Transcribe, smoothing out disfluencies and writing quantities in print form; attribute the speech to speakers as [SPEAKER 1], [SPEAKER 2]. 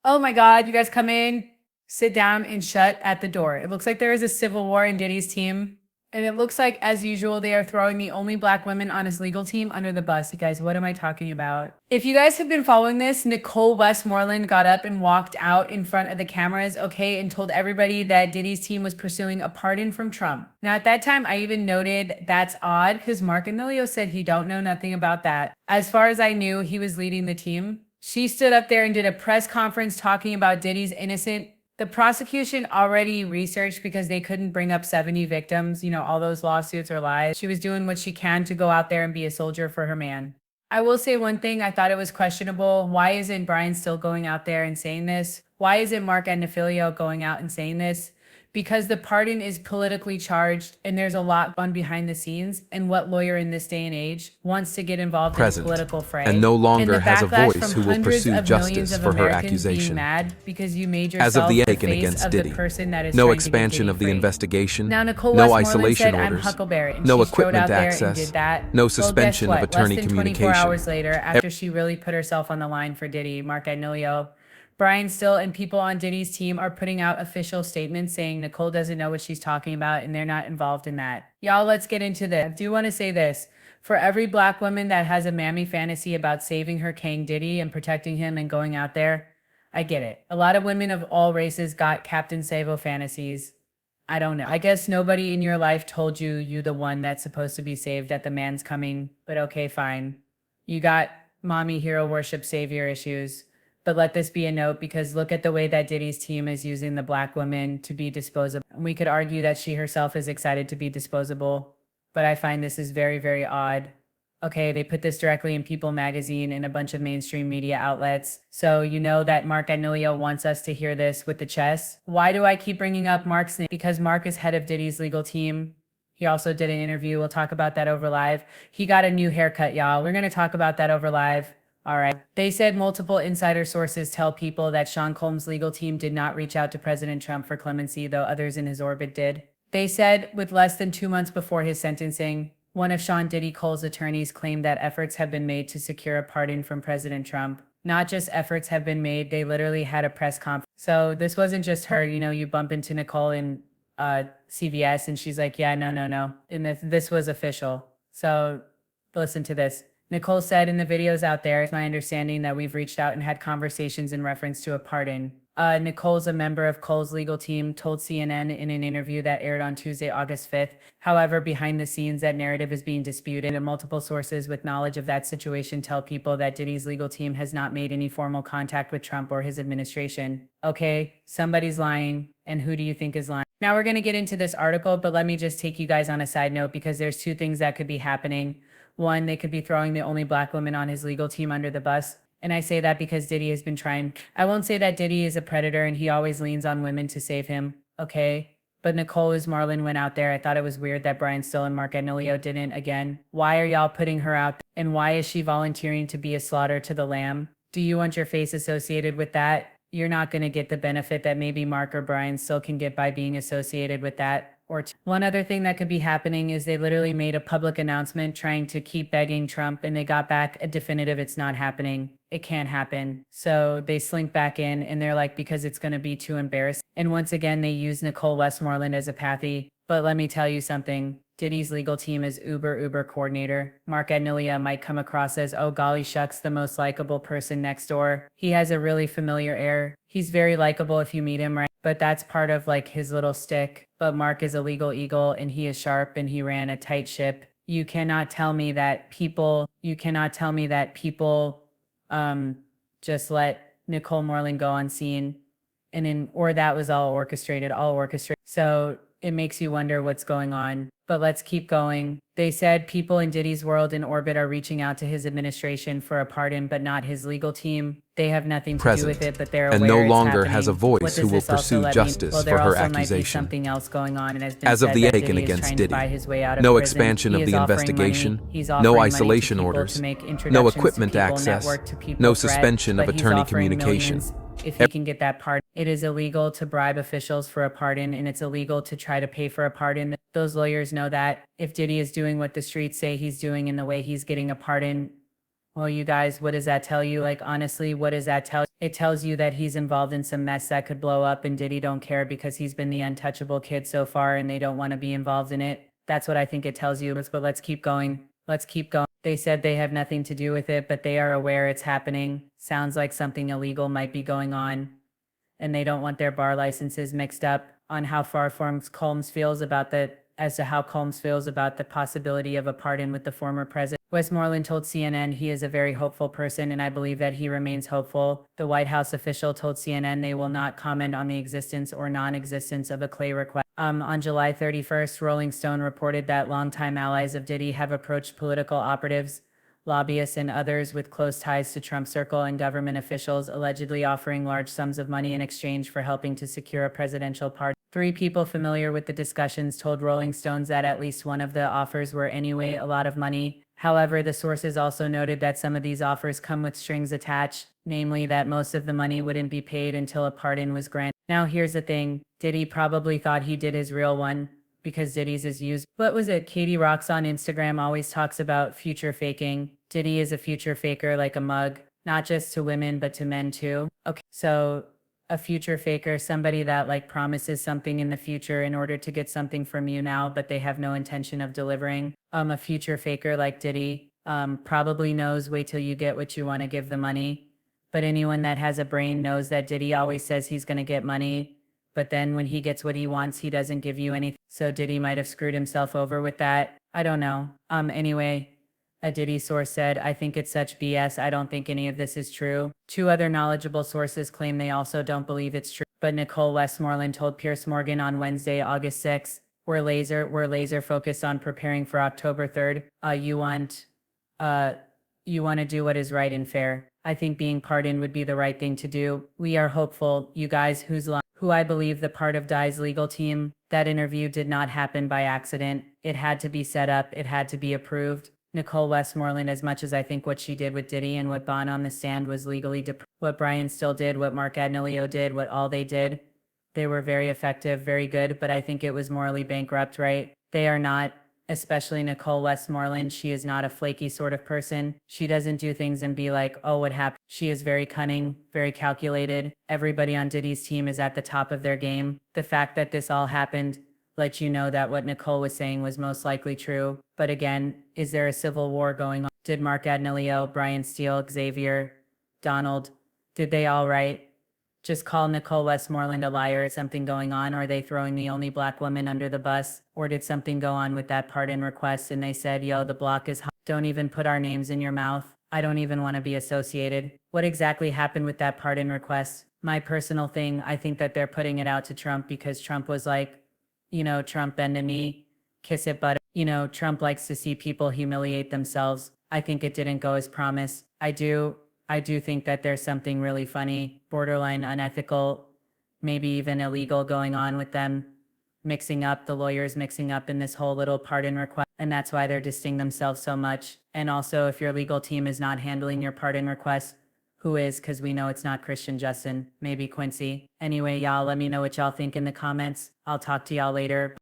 [SPEAKER 1] Oh my God, you guys come in, sit down, and shut at the door. It looks like there is a civil war in Diddy's team. And it looks like, as usual, they are throwing the only black women on his legal team under the bus. You guys, what am I talking about? If you guys have been following this, Nicole Westmoreland got up and walked out in front of the cameras, okay, and told everybody that Diddy's team was pursuing a pardon from Trump. Now, at that time, I even noted that's odd because Mark Anilio said he don't know nothing about that. As far as I knew, he was leading the team. She stood up there and did a press conference talking about Diddy's innocent. The prosecution already researched because they couldn't bring up 70 victims. You know, all those lawsuits are lies. She was doing what she can to go out there and be a soldier for her man. I will say one thing, I thought it was questionable. Why isn't Brian still going out there and saying this? Why isn't Mark Anafilio going out and saying this? Because the pardon is politically charged and there's a lot on behind the scenes, and what lawyer in this day and age wants to get involved in a political fray?
[SPEAKER 2] And no longer has a
[SPEAKER 1] backlash
[SPEAKER 2] voice
[SPEAKER 1] from
[SPEAKER 2] who will
[SPEAKER 1] hundreds
[SPEAKER 2] pursue
[SPEAKER 1] of
[SPEAKER 2] justice
[SPEAKER 1] millions of
[SPEAKER 2] for her
[SPEAKER 1] Americans being
[SPEAKER 2] accusation.
[SPEAKER 1] mad because you made
[SPEAKER 2] As of
[SPEAKER 1] yourself
[SPEAKER 2] the
[SPEAKER 1] the
[SPEAKER 2] Aiken
[SPEAKER 1] face
[SPEAKER 2] against
[SPEAKER 1] of the
[SPEAKER 2] Diddy,
[SPEAKER 1] person that is
[SPEAKER 2] no
[SPEAKER 1] trying to get
[SPEAKER 2] expansion
[SPEAKER 1] Diddy
[SPEAKER 2] of the
[SPEAKER 1] free.
[SPEAKER 2] investigation,
[SPEAKER 1] Now, Nicole
[SPEAKER 2] no
[SPEAKER 1] Westmoreland
[SPEAKER 2] isolation
[SPEAKER 1] said, I'm
[SPEAKER 2] orders,
[SPEAKER 1] Huckleberry, and
[SPEAKER 2] no
[SPEAKER 1] she strode
[SPEAKER 2] equipment
[SPEAKER 1] out there and
[SPEAKER 2] access,
[SPEAKER 1] did that.
[SPEAKER 2] no
[SPEAKER 1] Well,
[SPEAKER 2] suspension
[SPEAKER 1] guess
[SPEAKER 2] of
[SPEAKER 1] what?
[SPEAKER 2] attorney
[SPEAKER 1] Less than 24
[SPEAKER 2] communication.
[SPEAKER 1] hours later, after she really put herself on the line for Diddy, Mark Anilio, Brian Still and people on Diddy's team are putting out official statements saying Nicole doesn't know what she's talking about and they're not involved in that. Y'all, let's get into this. I do want to say this. For every black woman that has a mammy fantasy about saving her king Diddy and protecting him and going out there, I get it. A lot of women of all races got Captain Savo fantasies. I don't know. I guess nobody in your life told you you the one that's supposed to be saved at the man's coming, but okay, fine. You got mommy hero worship savior issues. But let this be a note, because look at the way that Diddy's team is using the black woman to be disposable. We could argue that she herself is excited to be disposable, but I find this is very, very odd. Okay, they put this directly in People magazine and a bunch of mainstream media outlets. So you know that Mark Anilio wants us to hear this with the chest. Why do I keep bringing up Mark's name? Because Mark is head of Diddy's legal team. He also did an interview. We'll talk about that over live. He got a new haircut, y'all. We're going to talk about that over live. All right. They said multiple insider sources tell people that Sean Combs' legal team did not reach out to President Trump for clemency, though others in his orbit did. They said with less than 2 months before his sentencing, one of Sean Diddy Cole's attorneys claimed that efforts have been made to secure a pardon from President Trump. Not just efforts have been made, they literally had a press conference. So this wasn't just her, you know, you bump into Nicole in CVS and she's like, yeah, no. And this was official. So listen to this. Nicole said in the videos out there, it's my understanding that we've reached out and had conversations in reference to a pardon. Nicole's a member of Cole's legal team, told CNN in an interview that aired on Tuesday, August 5th. However, behind the scenes, that narrative is being disputed, and multiple sources with knowledge of that situation tell people that Diddy's legal team has not made any formal contact with Trump or his administration. Okay, somebody's lying, and who do you think is lying? Now we're going to get into this article, but let me just take you guys on a side note, because there's two things that could be happening. One, they could be throwing the only black woman on his legal team under the bus. And I say that because Diddy has been trying. I won't say that Diddy is a predator and he always leans on women to save him, okay? But Nicole Westmoreland went out there. I thought it was weird that Brian Still and Mark Anilio didn't again. Why are y'all putting her out? And why is she volunteering to be a slaughter to the lamb? Do you want your face associated with that? You're not going to get the benefit that maybe Mark or Brian Still can get by being associated with that. One other thing that could be happening is they literally made a public announcement trying to keep begging Trump, and they got back a definitive it's not happening. It can't happen. So they slink back in and they're like, because it's going to be too embarrassing. And once again, they use Nicole Westmoreland as a pathy. But let me tell you something. Diddy's legal team is uber coordinator. Mark Anilio might come across as, oh golly shucks, the most likable person next door. He has a really familiar air. He's very likable if you meet him, right? But that's part of like his little stick. But Mark is a legal eagle and he is sharp and he ran a tight ship. You cannot tell me that people just let Nicole Moreland go unseen or that was all orchestrated. So it makes you wonder what's going on. But let's keep going. They said people in Diddy's world in orbit are reaching out to his administration for a pardon, but not his legal team. They have nothing to do with it, but they're aware
[SPEAKER 2] and no
[SPEAKER 1] it's
[SPEAKER 2] longer
[SPEAKER 1] happening.
[SPEAKER 2] has a voice who will pursue justice for her accusation.
[SPEAKER 1] Might be something else going on, and has been
[SPEAKER 2] As of
[SPEAKER 1] said
[SPEAKER 2] the
[SPEAKER 1] that
[SPEAKER 2] Aiken
[SPEAKER 1] Diddy is
[SPEAKER 2] against
[SPEAKER 1] trying
[SPEAKER 2] Diddy,
[SPEAKER 1] to buy his way out of
[SPEAKER 2] no
[SPEAKER 1] prison.
[SPEAKER 2] expansion
[SPEAKER 1] He
[SPEAKER 2] of
[SPEAKER 1] is
[SPEAKER 2] the
[SPEAKER 1] offering
[SPEAKER 2] investigation,
[SPEAKER 1] money. He's
[SPEAKER 2] no
[SPEAKER 1] offering money to
[SPEAKER 2] isolation
[SPEAKER 1] people
[SPEAKER 2] orders,
[SPEAKER 1] to make
[SPEAKER 2] no
[SPEAKER 1] introductions
[SPEAKER 2] equipment
[SPEAKER 1] to people,
[SPEAKER 2] access,
[SPEAKER 1] network to people,
[SPEAKER 2] no
[SPEAKER 1] threat,
[SPEAKER 2] suspension of
[SPEAKER 1] but he's
[SPEAKER 2] attorney
[SPEAKER 1] offering
[SPEAKER 2] communication.
[SPEAKER 1] millions if he can get that pardon. It is illegal to bribe officials for a pardon, and it's illegal to try to pay for a pardon. Those lawyers know that. If Diddy is doing what the streets say he's doing in the way he's getting a pardon, Well, you guys, what does that tell you? Like, honestly, what does that tell you? It tells you that he's involved in some mess that could blow up and Diddy don't care because he's been the untouchable kid so far and they don't want to be involved in it. That's what I think it tells you. But let's keep going. Let's keep going. They said they have nothing to do with it, but they are aware it's happening. Sounds like something illegal might be going on. And they don't want their bar licenses mixed up on how far Combs feels about the possibility of a pardon with the former president. Westmoreland told CNN he is a very hopeful person, and I believe that he remains hopeful. The White House official told CNN they will not comment on the existence or non-existence of a Clay request. On July 31st, Rolling Stone reported that longtime allies of Diddy have approached political operatives, lobbyists, and others with close ties to Trump circle and government officials, allegedly offering large sums of money in exchange for helping to secure a presidential pardon. 3 people familiar with the discussions told Rolling Stones that at least one of the offers were anyway a lot of money. However, the sources also noted that some of these offers come with strings attached, namely that most of the money wouldn't be paid until a pardon was granted. Now here's the thing, Diddy probably thought he did his real one, because Diddy's is used. What was it? Katie Rocks on Instagram always talks about future faking. Diddy is a future faker like a mug, not just to women, but to men too. Okay, so a future faker, somebody that like promises something in the future in order to get something from you now, but they have no intention of delivering. A future faker like Diddy probably knows wait till you get what you want to give the money. But anyone that has a brain knows that Diddy always says he's going to get money. But then when he gets what he wants, he doesn't give you anything. So Diddy might have screwed himself over with that. I don't know. Anyway, a Diddy source said, I think it's such BS. I don't think any of this is true. 2 other knowledgeable sources claim they also don't believe it's true. But Nicole Westmoreland told Piers Morgan on Wednesday, August 6th, we're laser focused on preparing for October 3rd. You want to do what is right and fair. I think being pardoned would be the right thing to do. We are hopeful, you guys who I believe the part of Die's legal team. That interview did not happen by accident. It had to be set up. It had to be approved. Nicole Westmoreland, as much as I think what she did with Diddy and what Bon on the stand was legally what Brian still did, what Mark Agnello did, what all they did, they were very effective, very good, but I think it was morally bankrupt, right? They are not, especially Nicole Westmoreland. She is not a flaky sort of person. She doesn't do things and be like, oh, what happened? She is very cunning, very calculated. Everybody on Diddy's team is at the top of their game. The fact that this all happened let you know that what Nicole was saying was most likely true. But again, is there a civil war going on? Did Mark Agnello, Brian Steele, Xavier, Donald, did they all write? Just call Nicole Westmoreland a liar? Is something going on? Are they throwing the only black woman under the bus? Or did something go on with that pardon request and they said, yo, the block is hot. Don't even put our names in your mouth. I don't even want to be associated. What exactly happened with that pardon request? My personal thing, I think that they're putting it out to Trump because Trump was like, Trump bend to me, kiss it, but, Trump likes to see people humiliate themselves. I think it didn't go as promised. I do think that there's something really funny, borderline unethical, maybe even illegal going on with them, the lawyers mixing up in this whole little pardon request. And that's why they're distancing themselves so much. And also, if your legal team is not handling your pardon request, who is? Because we know it's not Christian Justin, maybe Quincy. Anyway, y'all, let me know what y'all think in the comments. I'll talk to y'all later.